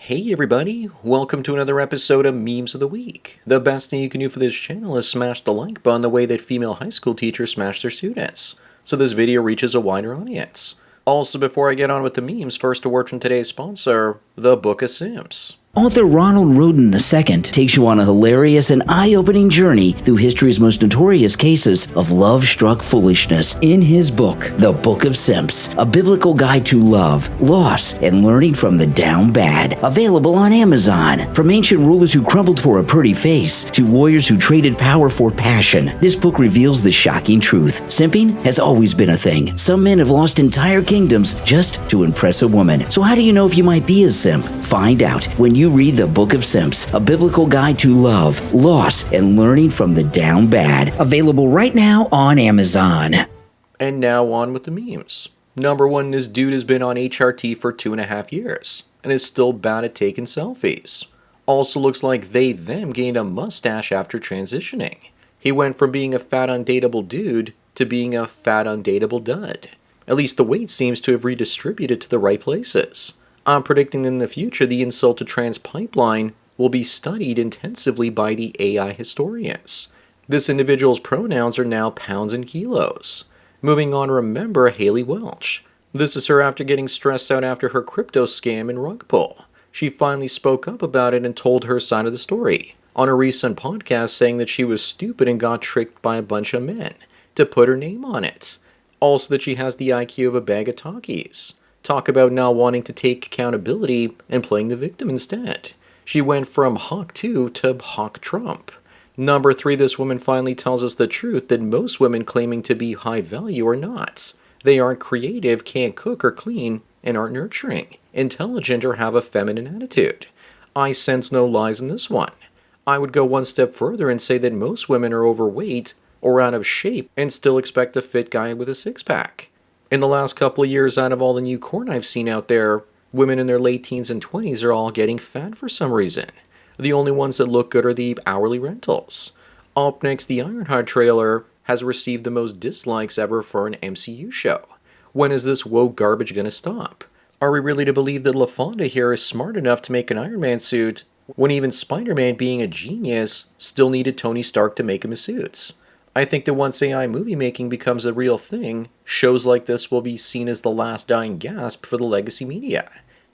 Hey everybody, welcome to another episode of Memes of the Week. The best thing you can do for this channel is smash the like button the way that female high school teachers smash their students, so this video reaches a wider audience. Also, before I get on with the memes, first a word from today's sponsor, the Book of Sims. Author Ronald Roden II takes you on a hilarious and eye-opening journey through history's most notorious cases of love-struck foolishness in his book, The Book of Simps, a biblical guide to love, loss, and learning from the down bad. Available on Amazon. From ancient rulers who crumbled for a pretty face to warriors who traded power for passion, this book reveals the shocking truth. Simping has always been a thing. Some men have lost entire kingdoms just to impress a woman. So how do you know if you might be a simp? Find out when you read The Book of Simps, a biblical guide to love, loss, and learning from the down bad. Available right now on Amazon. And now on with the memes. Number one, this dude has been on HRT for 2.5 years, and is still bad at taking selfies. Also looks like them gained a mustache after transitioning. He went from being a fat undateable dude to being a fat undateable dud. At least the weight seems to have redistributed to the right places. I'm predicting in the future the insult to trans pipeline will be studied intensively by the AI historians. This individual's pronouns are now pounds and kilos. Moving on, remember Haley Welch. This is her after getting stressed out after her crypto scam and rug pull. She finally spoke up about it and told her side of the story on a recent podcast, saying that she was stupid and got tricked by a bunch of men to put her name on it. Also that she has the IQ of a bag of Takis. Talk about not wanting to take accountability and playing the victim instead. She went from Hawk 2 to Hawk Trump. Number 3, this woman finally tells us the truth that most women claiming to be high value are not. They aren't creative, can't cook or clean, and aren't nurturing, intelligent, or have a feminine attitude. I sense no lies in this one. I would go one step further and say that most women are overweight or out of shape and still expect a fit guy with a six-pack. In the last couple of years, out of all the new corn I've seen out there, women in their late teens and 20s are all getting fat for some reason. The only ones that look good are the hourly rentals. Up next, the Ironheart trailer has received the most dislikes ever for an MCU show. When is this woke garbage gonna stop? Are we really to believe that LaFonda here is smart enough to make an Iron Man suit when even Spider-Man, being a genius, still needed Tony Stark to make him his suits? I think that once AI movie making becomes a real thing, shows like this will be seen as the last dying gasp for the legacy media.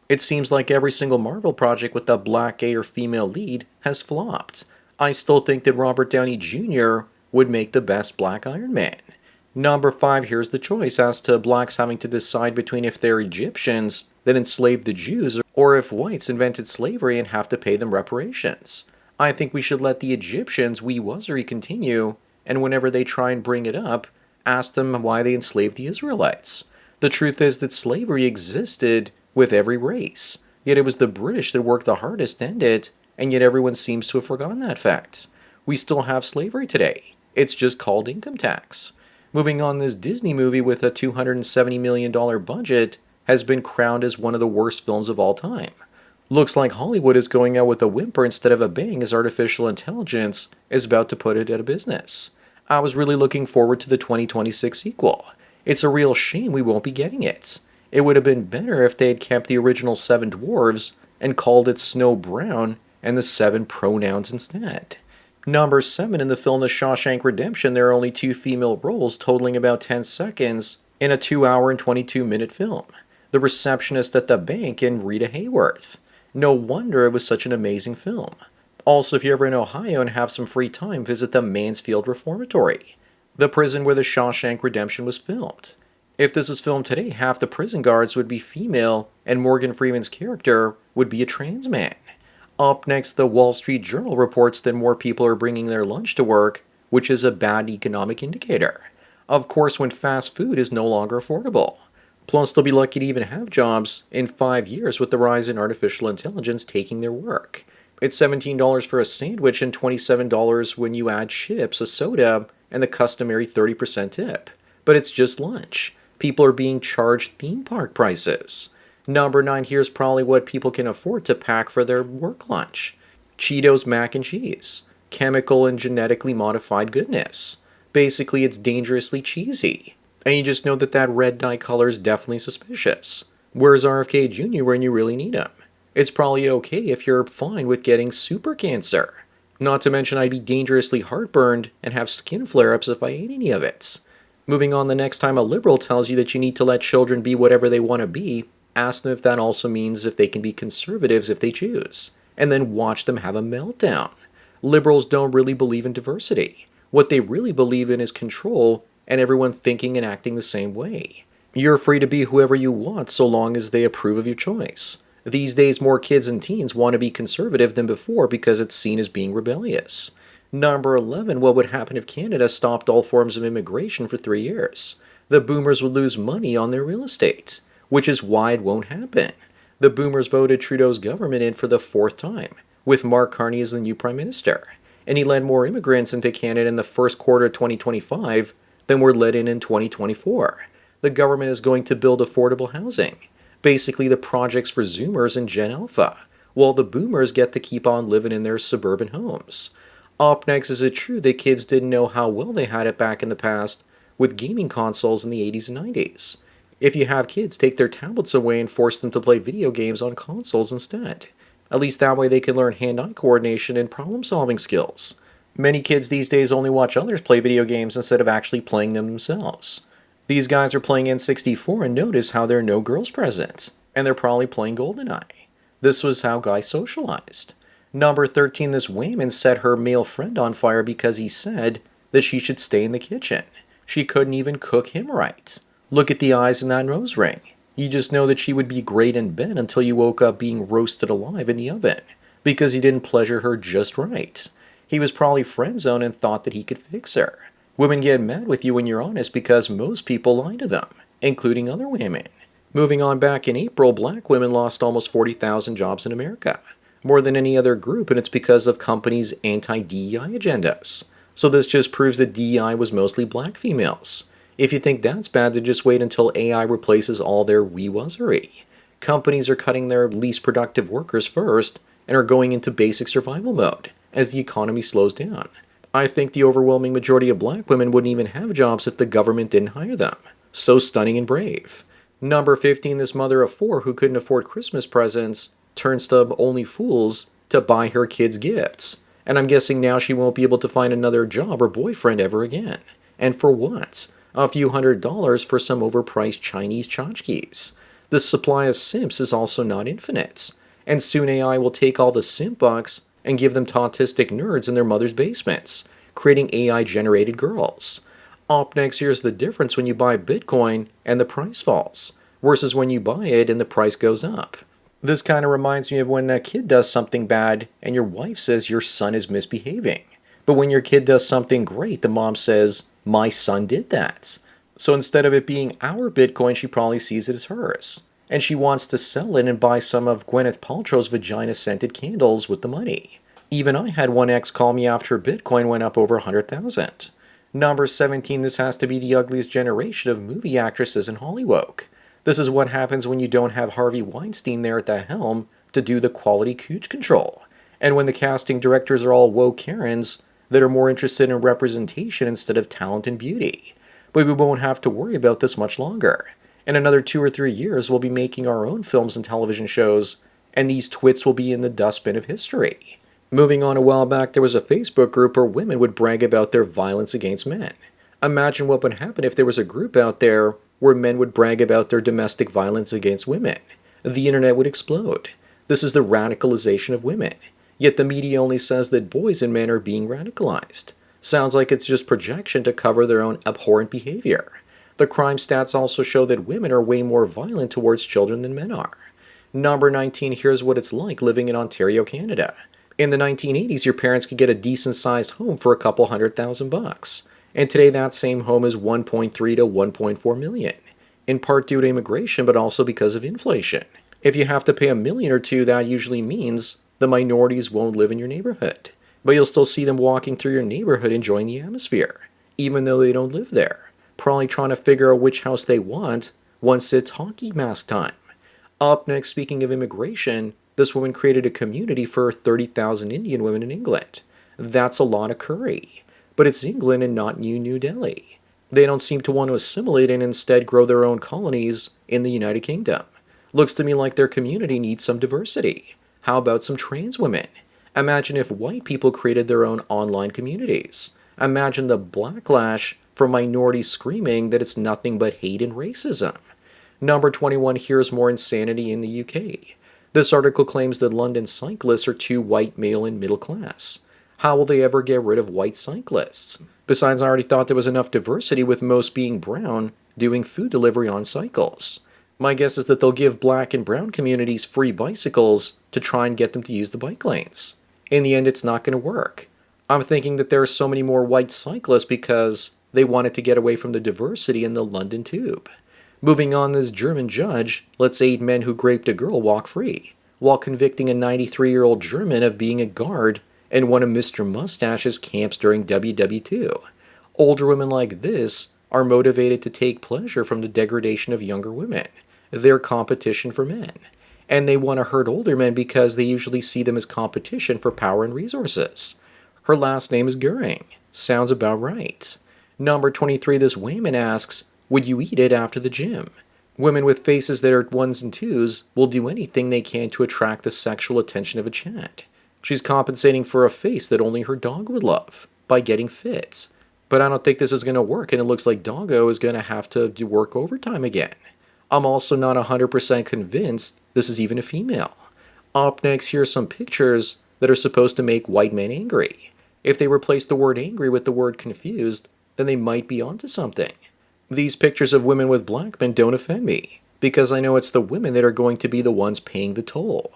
It seems like every single Marvel project with a black gay or female lead has flopped. I still think that Robert Downey Jr. would make the best Black Iron Man. Number 5, here's the choice as to blacks having to decide between if they're Egyptians that enslaved the Jews or if whites invented slavery and have to pay them reparations. I think we should let the Egyptians wee-wuzzery continue, and whenever they try and bring it up, ask them why they enslaved the Israelites. The truth is that slavery existed with every race, yet it was the British that worked the hardest to end it, and yet everyone seems to have forgotten that fact. We still have slavery today. It's just called income tax. Moving on, this Disney movie with a $270 million budget has been crowned as one of the worst films of all time. Looks like Hollywood is going out with a whimper instead of a bang as artificial intelligence is about to put it out of business. I was really looking forward to the 2026 sequel. It's a real shame we won't be getting it. It would have been better if they had kept the original 7 dwarves and called it Snow Brown and the 7 pronouns instead. Number 7, in the film The Shawshank Redemption, there are only 2 female roles totaling about 10 seconds in a 2-hour and 22-minute film. The receptionist at the bank and Rita Hayworth. No wonder it was such an amazing film. Also, if you're ever in Ohio and have some free time, visit the Mansfield Reformatory, the prison where The Shawshank Redemption was filmed. If this was filmed today, half the prison guards would be female, and Morgan Freeman's character would be a trans man. Up next, the Wall Street Journal reports that more people are bringing their lunch to work, which is a bad economic indicator. Of course, when fast food is no longer affordable. Plus, they'll be lucky to even have jobs in 5 years with the rise in artificial intelligence taking their work. It's $17 for a sandwich and $27 when you add chips, a soda, and the customary 30% tip. But it's just lunch. People are being charged theme park prices. Number 9, here's probably what people can afford to pack for their work lunch. Cheetos mac and cheese. Chemical and genetically modified goodness. Basically, it's dangerously cheesy. And you just know that that red dye color is definitely suspicious. Where's RFK Jr. when you really need him? It's probably okay if you're fine with getting super cancer. Not to mention I'd be dangerously heartburned and have skin flare-ups if I ate any of it. Moving on, the next time a liberal tells you that you need to let children be whatever they want to be, ask them if that also means if they can be conservatives if they choose, and then watch them have a meltdown. Liberals don't really believe in diversity. What they really believe in is control and everyone thinking and acting the same way. You're free to be whoever you want so long as they approve of your choice. These days, more kids and teens want to be conservative than before because it's seen as being rebellious. Number 11, what would happen if Canada stopped all forms of immigration for 3 years? The boomers would lose money on their real estate, which is why it won't happen. The boomers voted Trudeau's government in for the 4th time, with Mark Carney as the new prime minister, and he led more immigrants into Canada in the first quarter of 2025 than were let in 2024. The government is going to build affordable housing, basically the projects for Zoomers and Gen Alpha, while the boomers get to keep on living in their suburban homes. Up next, is it true that kids didn't know how well they had it back in the past with gaming consoles in the 80s and 90s? If you have kids, take their tablets away and force them to play video games on consoles instead. At least that way they can learn hand-eye coordination and problem-solving skills. Many kids these days only watch others play video games instead of actually playing them themselves. These guys are playing N64 and notice how there are no girls present, and they're probably playing GoldenEye. This was how guys socialized. Number 13, this woman set her male friend on fire because he said that she should stay in the kitchen. She couldn't even cook him right. Look at the eyes in that nose ring. You just know that she would be great in bed until you woke up being roasted alive in the oven, because he didn't pleasure her just right. He was probably friend-zoned and thought that he could fix her. Women get mad with you when you're honest because most people lie to them, including other women. Moving on, back in April, black women lost almost 40,000 jobs in America, more than any other group, and it's because of companies' anti-DEI agendas. So this just proves that DEI was mostly black females. If you think that's bad, then just wait until AI replaces all their wee-wuzzery. Companies are cutting their least productive workers first and are going into basic survival mode as the economy slows down. I think the overwhelming majority of black women wouldn't even have jobs if the government didn't hire them. So stunning and brave. Number 15, this mother of 4 who couldn't afford Christmas presents turns to only fools to buy her kids gifts. And I'm guessing now she won't be able to find another job or boyfriend ever again. And for what? A few $100s for some overpriced Chinese tchotchkes. The supply of simps is also not infinite. And soon AI will take all the simp bucks and give them to autistic nerds in their mother's basements, creating AI-generated girls. Up next, here's the difference when you buy Bitcoin and the price falls, versus when you buy it and the price goes up. This kind of reminds me of when a kid does something bad and your wife says your son is misbehaving. But when your kid does something great, the mom says, "My son did that." So instead of it being our Bitcoin, she probably sees it as hers. And she wants to sell it and buy some of Gwyneth Paltrow's vagina-scented candles with the money. Even I had one ex call me after Bitcoin went up over 100,000. Number 17, this has to be the ugliest generation of movie actresses in Hollywood. This is what happens when you don't have Harvey Weinstein there at the helm to do the quality cooch control. And when the casting directors are all woke Karens that are more interested in representation instead of talent and beauty. But we won't have to worry about this much longer. In another 2 or 3 years, we'll be making our own films and television shows, and these twits will be in the dustbin of history. Moving on, a while back, there was a Facebook group where women would brag about their violence against men. Imagine what would happen if there was a group out there where men would brag about their domestic violence against women. The internet would explode. This is the radicalization of women. Yet the media only says that boys and men are being radicalized. Sounds like it's just projection to cover their own abhorrent behavior. The crime stats also show that women are way more violent towards children than men are. Number 19, here's what it's like living in Ontario, Canada. In the 1980s, your parents could get a decent-sized home for a couple $100,000. And today that same home is 1.3 to 1.4 million. In part due to immigration, but also because of inflation. If you have to pay $1 million or $2 million, that usually means the minorities won't live in your neighborhood. But you'll still see them walking through your neighborhood enjoying the atmosphere, even though they don't live there. Probably trying to figure out which house they want once it's hockey mask time. Up next, speaking of immigration, this woman created a community for 30,000 Indian women in England. That's a lot of curry. But it's England and not New Delhi. They don't seem to want to assimilate and instead grow their own colonies in the United Kingdom. Looks to me like their community needs some diversity. How about some trans women? Imagine if white people created their own online communities. Imagine the backlash from minorities screaming that it's nothing but hate and racism. Number 21, here's more insanity in the UK. This article claims that London cyclists are too white, male, and middle class. How will they ever get rid of white cyclists? Besides, I already thought there was enough diversity with most being brown doing food delivery on cycles. My guess is that they'll give black and brown communities free bicycles to try and get them to use the bike lanes. In the end, it's not going to work. I'm thinking that there are so many more white cyclists because they wanted to get away from the diversity in the London Tube. Moving on, this German judge lets 8 men who raped a girl walk free, while convicting a 93-year-old German of being a guard in one of Mr. Mustache's camps during WW2. Older women like this are motivated to take pleasure from the degradation of younger women. They're competition for men. And they want to hurt older men because they usually see them as competition for power and resources. Her last name is Goering. Sounds about right. Number 23, this Wayman asks, would you eat it after the gym? Women with faces that are 1s and 2s will do anything they can to attract the sexual attention of a chat. She's compensating for a face that only her dog would love by getting fit. But I don't think this is going to work, and it looks like Doggo is going to have to do work overtime again. I'm also not 100% convinced this is even a female. Up next, here are some pictures that are supposed to make white men angry. If they replace the word angry with the word confused, then they might be onto something. These pictures of women with black men don't offend me, because I know it's the women that are going to be the ones paying the toll.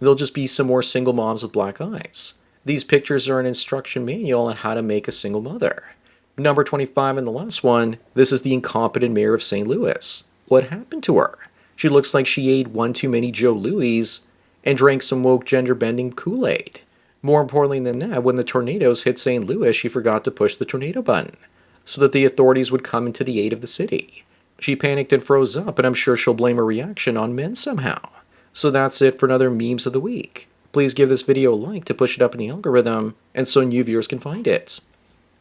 They'll just be some more single moms with black eyes. These pictures are an instruction manual on how to make a single mother. Number 25 and the last one, this is the incompetent mayor of St. Louis. What happened to her? She looks like she ate one too many Joe Louis and drank some woke gender-bending Kool-Aid. More importantly than that, when the tornadoes hit St. Louis, she forgot to push the tornado button so that the authorities would come into the aid of the city. She panicked and froze up, and I'm sure she'll blame her reaction on men somehow. So that's it for another Memes of the Week. Please give this video a like to push it up in the algorithm, and so new viewers can find it.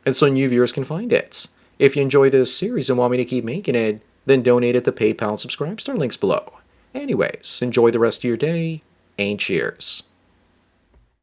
If you enjoy this series and want me to keep making it, then donate at the PayPal and Subscribe Star links below. Anyways, enjoy the rest of your day, and cheers.